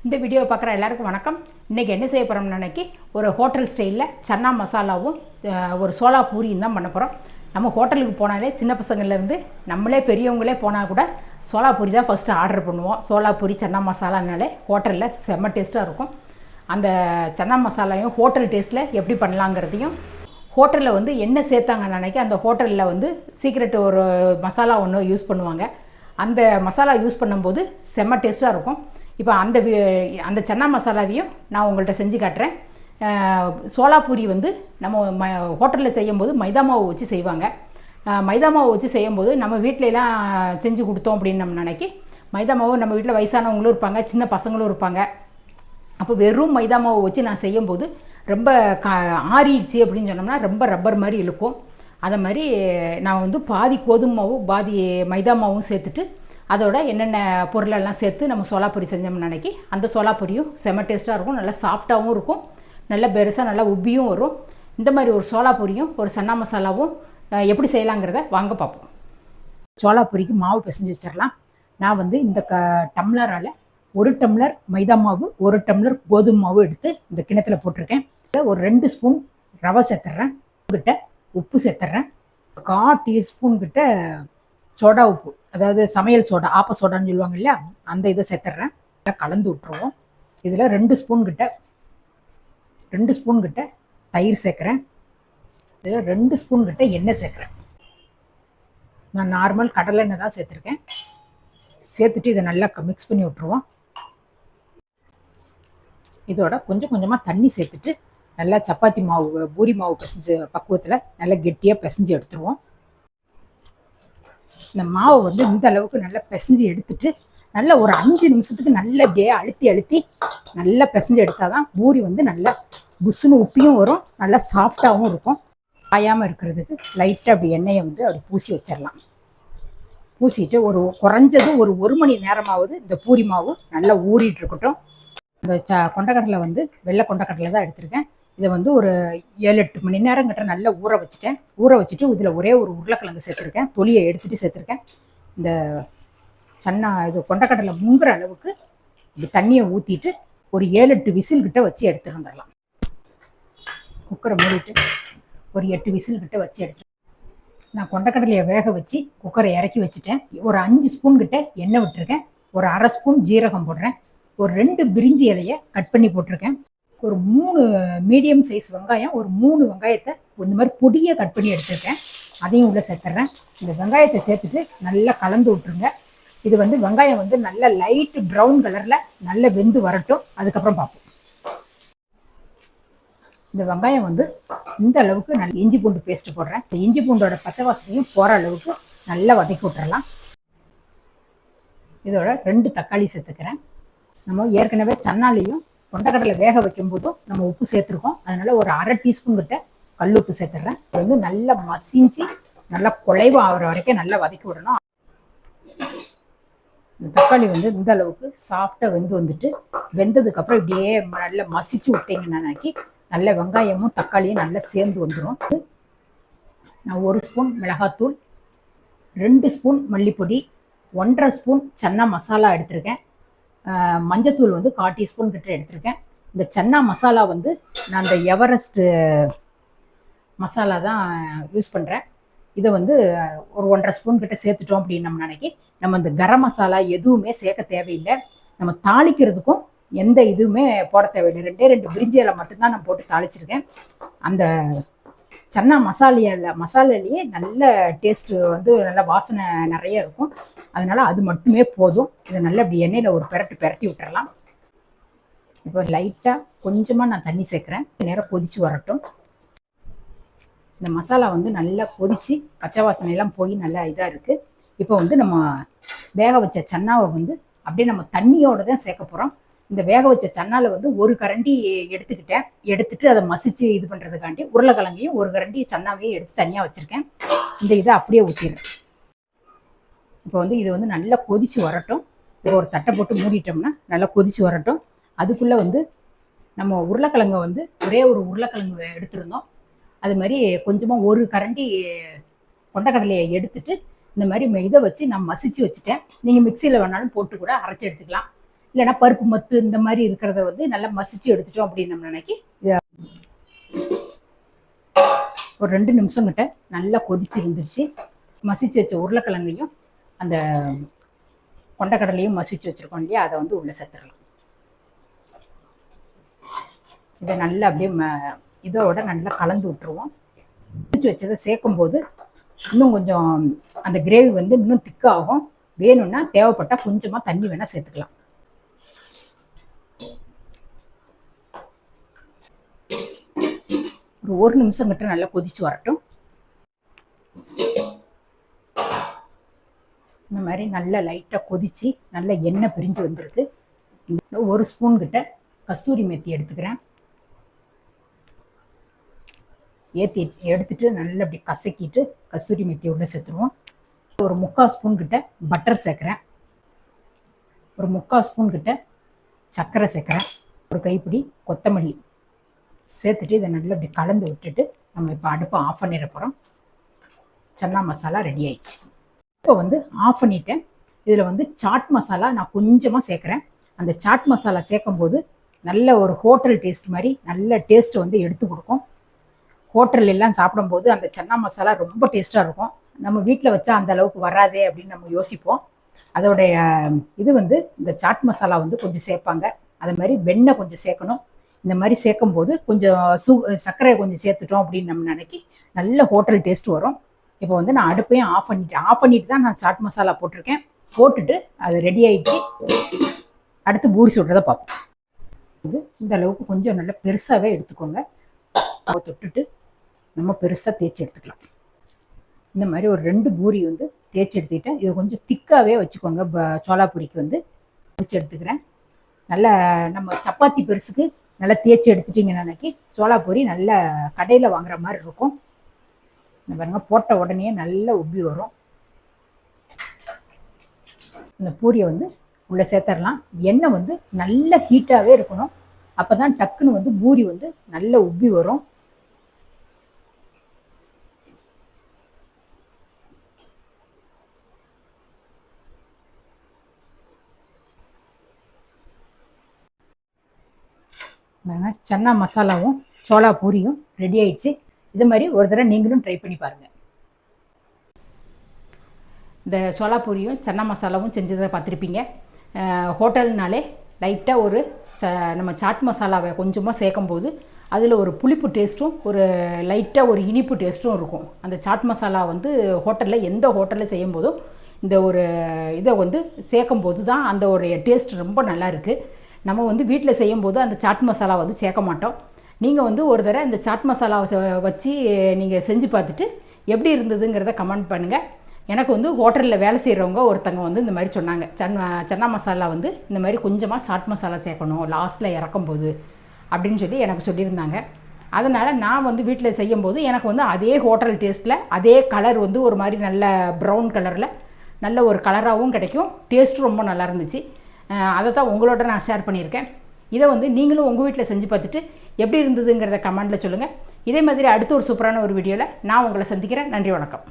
இந்த வீடியோவை பார்க்குற எல்லாருக்கும் வணக்கம். இன்றைக்கி என்ன செய்ய போகிறோம்னு நினைக்கி ஒரு ஹோட்டல் ஸ்டைலில் சன்னா மசாலாவும் ஒரு சோளா பூரியும் தான் பண்ண போகிறோம். நம்ம ஹோட்டலுக்கு போனாலே சின்ன பசங்கள்லேருந்து நம்மளே பெரியவங்களே போனால் கூட சோளா பூரி தான் ஃபஸ்ட்டு ஆர்டர் பண்ணுவோம். சோளா பூரி சன்னா மசாலானாலே ஹோட்டலில் செம்ம டேஸ்ட்டாக இருக்கும். அந்த சன்னா மசாலாவையும் ஹோட்டல் டேஸ்ட்டில் எப்படி பண்ணலாங்கிறதையும், ஹோட்டலில் வந்து என்ன சேர்த்தாங்கன்னு நினைக்க அந்த ஹோட்டலில் வந்து சீக்ரெட் ஒரு மசாலா ஒன்று யூஸ் பண்ணுவாங்க. அந்த மசாலா யூஸ் பண்ணும்போது செம்ம டேஸ்ட்டாக இருக்கும். இப்போ அந்த சன்னா மசாலாவையும் நான் உங்கள்கிட்ட செஞ்சு காட்டுறேன். சோளா பூரி வந்து நம்ம ஹோட்டலில் செய்யும்போது மைதா மாவு வச்சு செய்வாங்க. மைதா மாவு வச்சு செய்யும்போது நம்ம வீட்டிலலாம் செஞ்சு கொடுத்தோம் அப்படின்னு நம்ம நினைக்கி, மைதா மாவு நம்ம வீட்டில் வயசானவங்களும் இருப்பாங்க, சின்ன பசங்களும் இருப்பாங்க. அப்போ வெறும் மைதா மாவு வச்சு நான் செய்யும்போது ரொம்ப ஆறிடுச்சு அப்படின்னு சொன்னோம்னா ரொம்ப ரப்பர் மாதிரி இழுக்கும். அதை மாதிரி நான் வந்து பாதி கோதுமை மாவு பாதி மைதா மாவும் சேர்த்துட்டு அதோட என்னென்ன பொருளெல்லாம் சேர்த்து நம்ம சோளா பொரி செஞ்சோம்னு நினைக்கி அந்த சோளா பொரியும் செம டேஸ்ட்டாக இருக்கும். நல்லா சாஃப்டாகவும் இருக்கும், நல்லா பெருசாக நல்லா உப்பியும் வரும். இந்த மாதிரி ஒரு சோளா பொரியும் ஒரு சன்னா மசாலாவும் எப்படி செய்யலாங்கிறத வாங்க பார்ப்போம். சோளா பொரிக்கு மாவு பிசைஞ்சு வச்சிடலாம். நான் வந்து இந்த டம்ளரால் 1 டம்ளர் மைதா மாவு 1 டம்ளர் கோதுமை மாவு எடுத்து இந்த கிணத்துல போட்டிருக்கேன். ஒரு 2 ஸ்பூன் ரவை சேர்த்துட்றேன். கிட்ட உப்பு சேர்த்துட்றேன். 1/4 டீஸ்பூன் கிட்ட சோடா உப்பு, அதாவது சமையல் சோடா, ஆப்ப சோடான்னு சொல்லுவாங்க இல்லையா, அந்த இதை சேர்த்துட்றேன். கலந்து விட்டுருவோம். இதில் 2 ஸ்பூன் கிட்ட தயிர் சேர்க்குறேன். இதில் 2 ஸ்பூன் கிட்ட எண்ணெய் சேர்க்குறேன். நான் நார்மல் கடலை எண்ணெய் தான் சேர்த்துருக்கேன். சேர்த்துட்டு இதை நல்லா மிக்ஸ் பண்ணி விட்டுருவோம். இதோட கொஞ்சம் கொஞ்சமாக தண்ணி சேர்த்துட்டு நல்லா சப்பாத்தி மாவு பூரி மாவு பிசைஞ்ச பக்குவத்தில் நல்லா கெட்டியாக பிசைஞ்சு எடுத்துருவோம். இந்த மாவை வந்து இந்த அளவுக்கு நல்லா பிசைஞ்சு எடுத்துட்டு நல்லா ஒரு 5 நிமிஷத்துக்கு நல்லா அப்படியே அழுத்தி நல்லா பிசைஞ்சு எடுத்தால் தான் பூரி வந்து நல்லா புஷ்ஷுன்னு உப்பியும் வரும், நல்லா சாஃப்டாகவும் இருக்கும். காயாமல் இருக்கிறதுக்கு லைட்டாக அப்படி எண்ணெயை வந்து அப்படி பூசி வச்சிடலாம். பூசிட்டு குறைஞ்சது ஒரு மணி நேரமாவது இந்த பூரி மாவு நல்லா ஊறிட்டு இருக்கட்டும். இந்த கொண்டக்கடலை வந்து வெள்ளை கொண்டக்கடலை தான் எடுத்திருக்கேன். இதை வந்து ஒரு 7-8 மணி நேரம் கிட்ட நல்லா ஊற வச்சுட்டு இதில் ஒரே ஒரு உருளைக்கிழங்கு சேர்த்துருக்கேன். தொலியை எடுத்துகிட்டு சேர்த்துருக்கேன். இந்த சன்னா இது கொண்டக்கடலை முங்குற அளவுக்கு இப்படி தண்ணியை ஊற்றிட்டு ஒரு 7-8 விசில் கிட்ட வச்சு எடுத்துட்டு வந்துடலாம். குக்கரை மூடிட்டு ஒரு 8 விசில் கிட்ட வச்சு எடுத்துட்டேன். நான் கொண்டக்கடலையை வேக வச்சு குக்கரை இறக்கி வச்சுட்டேன். ஒரு 5 ஸ்பூன் கிட்ட எண்ணெய் விட்டுருக்கேன். ஒரு 1/2 ஸ்பூன் ஜீரகம் போடுறேன். ஒரு 2 பிரிஞ்சி இலையை கட் பண்ணி போட்டிருக்கேன். ஒரு 3 மீடியம் சைஸ் வெங்காயம், ஒரு 3 வெங்காயத்தை இந்த மாதிரி பொடியை கட் பண்ணி எடுத்துருக்கேன். அதையும் உள்ளே சேர்த்துட்றேன். இந்த வெங்காயத்தை சேர்த்துட்டு நல்லா கலந்து விட்டுருங்க. இது வந்து வெங்காயம் வந்து நல்ல லைட் ப்ரௌன் கலரில் நல்லா வெந்து வரட்டும். அதுக்கப்புறம் பார்ப்போம். இந்த வெங்காயம் வந்து இந்த அளவுக்கு நல்ல இஞ்சி பூண்டு பேஸ்ட் போடுறேன். இந்த இஞ்சி பூண்டோட பச்சை வாசனையும் போகிற அளவுக்கு நல்லா வதக்கி விட்டுறலாம். இதோட 2 தக்காளி சேர்த்துக்கிறேன். நம்ம ஏற்கனவே சன்னாலையும் கொண்டக்கடலை வேக வைக்கும் போதும் நம்ம உப்பு சேர்த்துருக்கோம். அதனால ஒரு 1/2 டீஸ்பூன் கிட்ட கல் உப்பு சேர்த்துடுறேன். இது வந்து நல்லா மசிஞ்சு நல்லா குழைவா ஆகிற வரைக்கும் நல்லா வதக்கி விடணும். இந்த தக்காளி வந்து இந்த அளவுக்கு சாஃப்டாக வந்துட்டு வெந்ததுக்கப்புறம் இப்படியே நல்லா மசிச்சு விட்டீங்கன்னாக்கி நல்ல வெங்காயமும் தக்காளியும் நல்லா சேர்ந்து வந்துடும். நான் 1 ஸ்பூன் மிளகாத்தூள், 2 ஸ்பூன் மல்லிப்பொடி, 1/2 ஸ்பூன் சன்னா மசாலா எடுத்திருக்கேன். மஞ்சத்தூள் வந்து 1/4 டீஸ்பூன் கிட்ட எடுத்திருக்கேன். இந்த சன்னா மசாலா வந்து நான் அந்த எவரெஸ்ட் மசாலா தான் யூஸ் பண்ணுறேன். இதை வந்து ஒரு 1/2 ஸ்பூன் கிட்ட சேர்த்துட்டோம் அப்படின்னு நம்ம இந்த கரம் மசாலா எதுவுமே சேர்க்க தேவையில்லை. நம்ம தாளிக்கிறதுக்கும் எந்த இதுவுமே போட தேவையில்லை. 2 பிரிஞ்சி இலை மட்டும்தான் நான் போட்டு தாளிச்சிருக்கேன். அந்த சன்னா மசாலையிலேயே நல்ல டேஸ்ட்டு வந்து நல்ல வாசனை நிறைய இருக்கும். அதனால அது மட்டுமே போதும். இதை நல்லா இப்படி எண்ணெயில் ஒரு பெரட்டி விட்டுறலாம். இப்போ லைட்டாக கொஞ்சமாக நான் தண்ணி சேர்க்குறேன். நேரம் கொதிச்சு வரட்டும். இந்த மசாலா வந்து நல்லா கொதிச்சு பச்சை வாசனையெல்லாம் போய் நல்லா இதாக இருக்குது. இப்போ வந்து நம்ம வேக வச்ச சன்னாவை வந்து அப்படியே நம்ம தண்ணியோடு தான் சேர்க்க போகிறோம். இந்த வேக வச்ச சன்னால வந்து ஒரு கரண்டி எடுத்துட்டு அதை மசிச்சு இது பண்ணுறதுக்காண்டி உருளைக்கிழங்கையும் ஒரு கரண்டி சன்னாவையும் எடுத்து தனியாக வச்சுருக்கேன். இந்த இதை அப்படியே ஊற்றிடுறேன். இப்போ வந்து இது வந்து நல்லா கொதிச்சு வரட்டும். இப்போ ஒரு தட்டை போட்டு மூடிட்டோம்னா நல்லா கொதிச்சு வரட்டும். அதுக்குள்ளே வந்து நம்ம உருளைக்கிழங்கை வந்து ஒரே ஒரு உருளைக்கிழங்கு எடுத்துருந்தோம். அது மாதிரி கொஞ்சமாக ஒரு கரண்டி கொண்டக்கடலையை எடுத்துட்டு இந்த மாதிரி இதை வச்சு நான் மசிச்சு வச்சுட்டேன். நீங்கள் மிக்சியில் வேணாலும் போட்டு கூட அரைச்சி எடுத்துக்கலாம். இல்லைன்னா பருப்பு மத்து இந்த மாதிரி இருக்கிறத வந்து நல்லா மசிச்சு எடுத்துட்டோம் அப்படின்னு நம்ம நினைக்கி ஒரு 2 நிமிஷம் கிட்ட நல்லா கொதிச்சு இருந்துருச்சு. மசிச்சு வச்ச உருளைக்கிழங்கையும் அந்த கொண்டக்கடலையும் மசிச்சு வச்சுருக்கோம் இல்லையா, அதை வந்து உள்ளே சேர்த்துடலாம். இதை நல்லா அப்படியே இதோட நல்லா கலந்து விட்டுருவோம். மசிச்சு வச்சதை சேர்க்கும் போது இன்னும் கொஞ்சம் அந்த கிரேவி வந்து இன்னும் திக்காகும். வேணும்னா தேவைப்பட்டால் கொஞ்சமாக தண்ணி வேணால் சேர்த்துக்கலாம். ஒரு நிமிஷம் கிட்ட நல்லா கொதிச்சு வரட்டும். இந்த மாதிரி நல்லா லைட்டாக கொதிச்சு நல்ல எண்ணெய் பிரிஞ்சு வந்திருக்கு. 1 ஸ்பூன் கிட்ட கஸ்தூரி மேத்தி எடுத்துக்கிறேன். எடுத்துட்டு நல்லா அப்படி கசக்கிட்டு கஸ்தூரி மேத்தி உள்ள சேர்த்துருவோம். ஒரு 3/4 ஸ்பூன் கிட்ட பட்டர் சேர்க்குறேன். ஒரு 3/4 ஸ்பூன் கிட்ட சர்க்கரை சேர்க்குறேன். ஒரு கைப்பிடி கொத்தமல்லி சேர்த்துட்டு இதை நல்லா இப்படி கலந்து விட்டுட்டு நம்ம இப்போ அடுப்பை ஆஃப் பண்ணிட போகிறோம். சன்னா மசாலா ரெடி ஆயிடுச்சு. இப்போ வந்து ஆஃப் பண்ணிட்டேன். இதில் வந்து சாட் மசாலா நான் கொஞ்சமாக சேர்க்குறேன். அந்த சாட் மசாலா சேர்க்கும் போது நல்ல ஒரு ஹோட்டல் டேஸ்ட் மாதிரி நல்ல டேஸ்ட்டை வந்து எடுத்து கொடுக்கும். ஹோட்டல் எல்லாம் சாப்பிடும்போது அந்த சன்னா மசாலா ரொம்ப டேஸ்ட்டாக இருக்கும். நம்ம வீட்டில் வச்சா அந்த அளவுக்கு வராதே அப்படின்னு நம்ம யோசிப்போம். அதோடைய இது வந்து இந்த சாட் மசாலா வந்து கொஞ்சம் சேர்ப்பாங்க. அது மாதிரி வெண்ணெய் கொஞ்சம் சேர்க்கணும். இந்த மாதிரி சேர்க்கும்போது கொஞ்சம் சர்க்கரையை கொஞ்சம் சேர்த்துட்டோம் அப்படின்னு நம்ம நினைக்கி நல்ல ஹோட்டல் டேஸ்ட் வரும். இப்போ வந்து நான் அடுப்பையும் ஆஃப் பண்ணிட்டு தான் நான் சாட் மசாலா போட்டிருக்கேன். போட்டுட்டு அது ரெடி ஆயிடுச்சு. அடுத்து பூரி சுடுறதை பார்ப்போம். இது இந்த அளவுக்கு கொஞ்சம் நல்லா பெருசாகவே எடுத்துக்கோங்க. தொட்டுட்டு நம்ம பெருசாக தேய்ச்சி எடுத்துக்கலாம். இந்த மாதிரி ஒரு 2 பூரி வந்து தேய்ச்சி எடுத்துக்கிட்டேன். இது கொஞ்சம் திக்காகவே வச்சுக்கோங்க. சோளா பூரிக்கு வந்து தேய்ச்சி எடுத்துக்கிறேன். நல்லா நம்ம சப்பாத்தி பெருசுக்கு நல்லா தேய்ச்சி எடுத்துட்டிங்கன்னு நினைக்கி சோளா பூரி நல்லா கடையில் வாங்குற மாதிரி இருக்கும். இந்த பாருங்க, போட்ட உடனே நல்லா உப்பி வரும். இந்த பூரியை வந்து உள்ளே சேர்த்துடலாம். எண்ணெய் வந்து நல்ல ஹீட்டாகவே இருக்கணும். அப்போ தான் டக்குன்னு வந்து பூரி வந்து நல்ல உப்பி வரும். சன்னா மசாலாவும் சோளா பூரியும் ரெடி ஆயிடுச்சு. இது மாதிரி ஒரு தடவை நீங்களும் ட்ரை பண்ணி பாருங்கள். இந்த சோளா பூரியும் சன்னா மசாலாவும் செஞ்சதை பார்த்துருப்பீங்க. ஹோட்டல்னாலே லைட்டாக ஒரு நம்ம சாட் மசாலாவை கொஞ்சமாக சேர்க்கும்போது அதில் ஒரு புளிப்பு டேஸ்ட்டும் ஒரு லைட்டாக ஒரு இனிப்பு டேஸ்ட்டும் இருக்கும். அந்த சாட் மசாலா வந்து ஹோட்டலில் எந்த ஹோட்டலில் செய்யும் போதும் இந்த ஒரு இதை வந்து சேர்க்கும்போது தான் அந்த ஒரு டேஸ்ட் ரொம்ப நல்லா இருக்குது. நம்ம வந்து வீட்டில் செய்யும்போது அந்த சாட் மசாலா வந்து சேர்க்க மாட்டோம். நீங்கள் வந்து ஒரு தடவை இந்த சாட் மசாலாவை வச்சு நீங்கள் செஞ்சு பார்த்துட்டு எப்படி இருந்ததுங்கிறத கமெண்ட் பண்ணுங்கள். எனக்கு வந்து ஹோட்டலில் வேலை செய்கிறவங்க ஒருத்தங்க வந்து இந்த மாதிரி சொன்னாங்க, சன்னா மசாலா வந்து இந்த மாதிரி கொஞ்சமாக சாட் மசாலா சேர்க்கணும் லாஸ்ட்டில் இறக்கும்போது அப்படின்னு சொல்லி எனக்கு சொல்லியிருந்தாங்க. அதனால் நான் வந்து வீட்டில் செய்யும்போது எனக்கு வந்து அதே ஹோட்டல் டேஸ்ட்டில் அதே கலர் வந்து ஒரு மாதிரி நல்ல ப்ரௌன் கலரில் நல்ல ஒரு கலராகவும் கிடைக்கும். டேஸ்ட்டும் ரொம்ப நல்லா இருந்துச்சு. அதை தான் உங்களோட நான் ஷேர் பண்ணியிருக்கேன். இதை வந்து நீங்களும் உங்கள் வீட்டில் செஞ்சு பார்த்துட்டு எப்படி இருந்ததுங்கிறத கமெண்ட்டில் சொல்லுங்கள். இதே மாதிரி அடுத்த ஒரு சூப்பரான ஒரு வீடியோவில் நான் உங்களை சந்திக்கிறேன். நன்றி, வணக்கம்.